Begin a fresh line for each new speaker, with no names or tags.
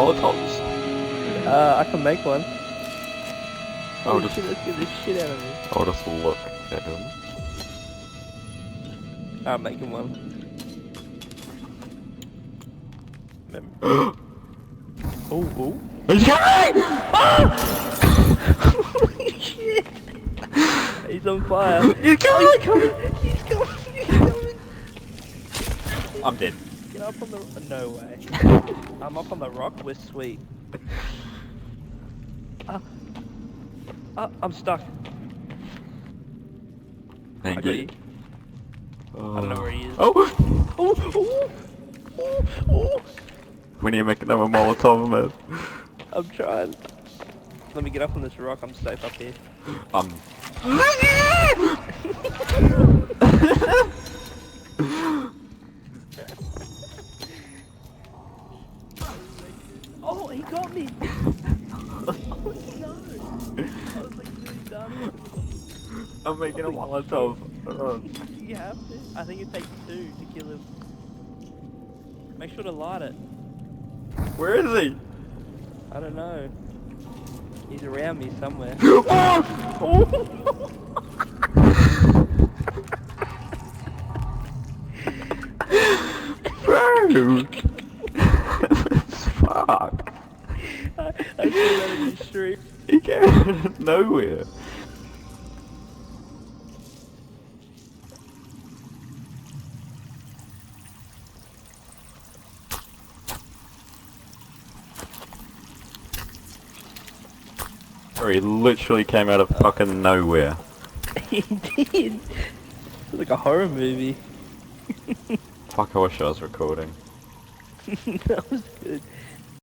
Molotovs?
I can make one.
I'll
Holy
just,
shit, let's get this shit out of me.
I'll just look at him.
I'm making one. Oh.
He's coming!
Holy shit! He's on fire.
He's coming!
He's coming! He's coming! He's coming!
I'm dead.
Get up on the... No way. I'm up on the rock, we're sweet. I'm stuck. I got you. I don't know where he is.
Oh!
Oh!
We need to make another Molotov, man.
I'm trying. Let me get up on this rock, I'm safe up here. Oh, he got me! Oh no! I was like really done.
I'm making a Molotov.
You have to. I think it takes 2 to kill him. Make sure to light it.
Where is he?
I don't know. He's around me somewhere.
Bro! Fuck!
I saw that in the street.
He came out of nowhere. Or he literally came out of fucking nowhere.
He did. It's like a horror movie.
Fuck, I wish I was recording.
That was good.